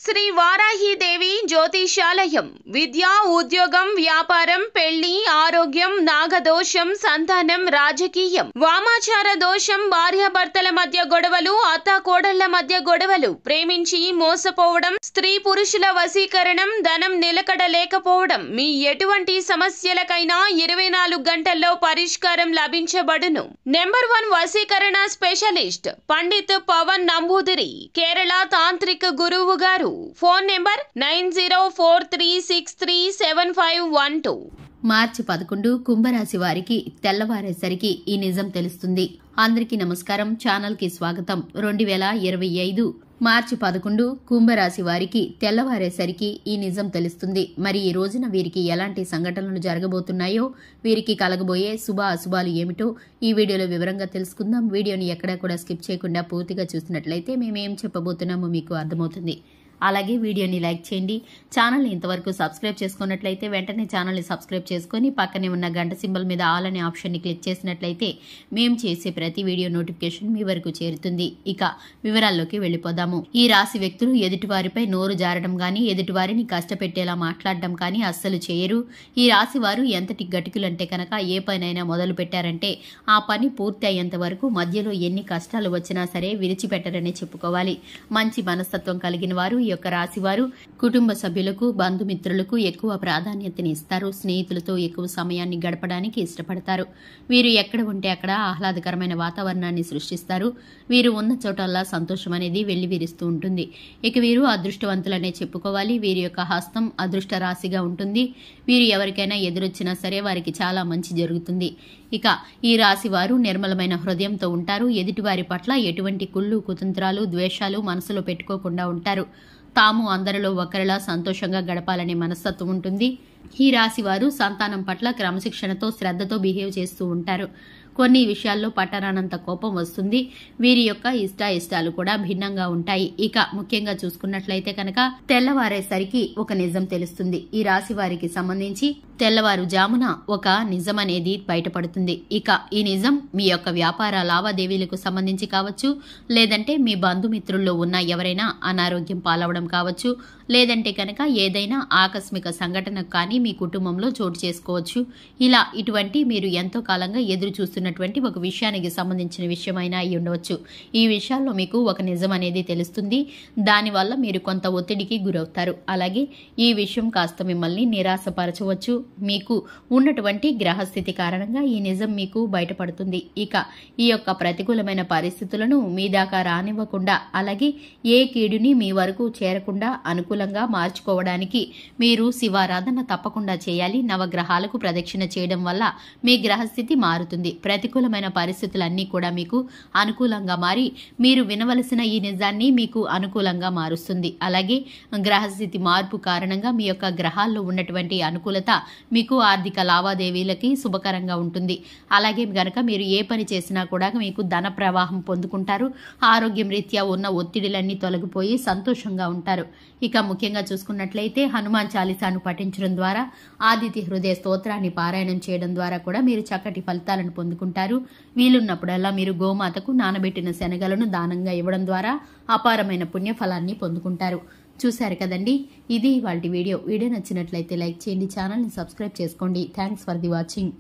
శ్రీ వారాహిదేవి జ్యోతిషాలయం విద్య ఉద్యోగం వ్యాపారం పెళ్లి ఆరోగ్యం నాగదోషం సంతానం రాజకీయం వామాచార దోషం భార్యాభర్తల మధ్య గొడవలు అత్తాకోడళ్ల మధ్య గొడవలు ప్రేమించి మోసపోవడం స్త్రీ పురుషుల వశీకరణం ధనం నిలకడ లేకపోవడం మీ ఎటువంటి సమస్యలకైనా 24 గంటల్లో పరిష్కారం లభించబడును. నెంబర్ 1 వశీకరణ స్పెషలిస్ట్ పండిత్ పవన్ నంబూదిరి కేరళ తాంత్రిక గురువు గారు. Phone number 9043637512. మార్చి 11 కుంభరాశి వారికి తెల్లవారేసరికి ఈ నిజం తెలుస్తుంది. అందరికీ నమస్కారం, ఛానల్ కి స్వాగతం. 2025 మార్చి 11 కుంభరాశి వారికి తెల్లవారేసరికి ఈ నిజం తెలుస్తుంది. మరి ఈ రోజున వీరికి ఎలాంటి సంఘటనలు జరగబోతున్నాయో, వీరికి కలగబోయే శుభ అశుభాలు ఏమిటో ఈ వీడియోలో వివరంగా తెలుసుకుందాం. వీడియోని ఎక్కడా కూడా స్కిప్ చేయకుండా పూర్తిగా చూసినట్లయితే మేమేం చెప్పబోతున్నామో మీకు అర్థమవుతుంది. అలాగే వీడియోని లైక్ చేయండి. ఛానల్ని ఇంతవరకు సబ్స్క్రైబ్ చేసుకున్నట్లయితే వెంటనే ఛానల్ని సబ్స్క్రైబ్ చేసుకుని పక్కనే ఉన్న గంట సింబల్ మీద ఆల్ అనే ఆప్షన్ని క్లిక్ చేసినట్లయితే మేము చేసే ప్రతి వీడియో నోటిఫికేషన్ మీ వరకు చేరుతుంది. ఇక వివరాల్లోకి వెళ్ళిపోదాము. ఈ రాశి వ్యక్తులు ఎదుటివారిపై నోరు జారడం కానీ, ఎదుటివారిని కష్టపెట్టేలా మాట్లాడడం కానీ అస్సలు చేయరు. ఈ రాశి వారు ఎంతటి గటికులంటే కనుక ఏ పనైనా మొదలు పెట్టారంటే ఆ పని పూర్తి అయ్యేంత వరకు మధ్యలో ఎన్ని కష్టాలు వచ్చినా సరే విడిచిపెట్టరని చెప్పుకోవాలి. మంచి మనస్తత్వం కలిగిన వారు ఈ యొక్క రాశి వారు కుటుంబ సభ్యులకు, బంధుమిత్రులకు ఎక్కువ ప్రాధాన్యతని ఇస్తారు. స్నేహితులతో ఎక్కువ సమయాన్ని గడపడానికి ఇష్టపడతారు. వీరు ఎక్కడ ఉంటే అక్కడ ఆహ్లాదకరమైన వాతావరణాన్ని సృష్టిస్తారు. వీరు ఉన్న చోటల్లా సంతోషం అనేది వెల్లివిరుస్తూ ఉంటుంది. ఇక వీరు అదృష్టవంతులనే చెప్పుకోవాలి. వీరి యొక్క హస్తం అదృష్ట రాశిగా ఉంటుంది. వీరు ఎవరికైనా ఎదురొచ్చినా సరే వారికి చాలా మంచి జరుగుతుంది. ఇక ఈ రాశి వారు నిర్మలమైన హృదయంతో ఉంటారు. ఎదుటివారి పట్ల ఎటువంటి కుళ్ళు కుతంత్రాలు ద్వేషాలు మనసులో పెట్టుకోకుండా ఉంటారు. తాము అందరిలో ఒకరిలా సంతోషంగా గడపాలనే మనస్తత్వం ఉంటుంది. ఈ రాశి వారు సంతానం పట్ల క్రమశిక్షణతో శ్రద్ధతో బిహేవ్ చేస్తూ ఉంటారు. కొన్ని విషయాల్లో పట్టరానంత కోపం వస్తుంది. వీరి యొక్క ఇష్టాలు కూడా భిన్నంగా ఉంటాయి. ఇక ముఖ్యంగా చూసుకున్నట్లయితే కనుక తెల్లవారేసరికి ఒక నిజం తెలుస్తుంది. ఈ రాశి వారికి సంబంధించి తెల్లవారుజామున ఒక నిజం అనేది బయటపడుతుంది. ఇక ఈ నిజం మీ యొక్క వ్యాపార లావాదేవీలకు సంబంధించి కావచ్చు, లేదంటే మీ బంధుమిత్రుల్లో ఉన్న ఎవరైనా అనారోగ్యం పాలవడం కావచ్చు, లేదంటే కనుక ఏదైనా ఆకస్మిక సంఘటన కానీ మీ కుటుంబంలో చోటు చేసుకోవచ్చు. ఇలా ఇటువంటి మీరు ఎంతో కాలంగా ఎదురు చూస్తున్నటువంటి ఒక విషయానికి సంబంధించిన విషయమైనా అయి ఉండవచ్చు. ఈ విషయాల్లో మీకు ఒక నిజం అనేది తెలుస్తుంది. దానివల్ల మీరు కొంత ఒత్తిడికి గురవుతారు. అలాగే ఈ విషయం కాస్త మిమ్మల్ని నిరాశపరచవచ్చు. మీకు ఉన్నటువంటి గ్రహస్థితి కారణంగా ఈ నిజం మీకు బయటపడుతుంది. ఇక ఈ యొక్క ప్రతికూలమైన పరిస్థితులను మీ దాకా రానివ్వకుండా, అలాగే ఏ కీడుని మీ వరకు చేరకుండా అనుకూలంగా మార్చుకోవడానికి మీరు శివారాధన తప్పకుండా చేయాలి. నవగ్రహాలకు ప్రదక్షిణ చేయడం వల్ల మీ గ్రహస్థితి మారుతుంది. ప్రతికూలమైన పరిస్థితులన్నీ కూడా మీకు అనుకూలంగా మారి మీరు వినవలసిన ఈ నిజాన్ని మీకు అనుకూలంగా మారుస్తుంది. అలాగే గ్రహస్థితి మార్పు కారణంగా మీ యొక్క గ్రహాల్లో ఉన్నటువంటి అనుకూలత మీకు ఆర్థిక లావాదేవీలకి శుభకరంగా ఉంటుంది. అలాగే గనక మీరు ఏ పని చేసినా కూడా మీకు ధన ప్రవాహం పొందుకుంటారు. ఆరోగ్యం రీత్యా ఉన్న ఒత్తిడిలన్నీ తొలగిపోయి సంతోషంగా ఉంటారు. ఇక ముఖ్యంగా చూసుకున్నట్లయితే హనుమాన్ చాలీసాను పఠించడం ద్వారా, ఆదిత్య హృదయ స్తోత్రాన్ని పారాయణం చేయడం ద్వారా కూడా మీరు చక్కటి ఫలితాలను పొందుకుంటారు. వీలున్నప్పుడల్లా మీరు గోమాతకు నానబెట్టిన శనగలను దానంగా ఇవ్వడం ద్వారా అపారమైన పుణ్యఫలాన్ని పొందుకుంటారు. చూశారు కదండి, ఇది ఇవాల్టి వీడియో. వీడియో నచ్చినట్లయితే లైక్ చేయండి, ఛానల్ని సబ్స్క్రైబ్ చేసుకోండి. Thanks for the watching.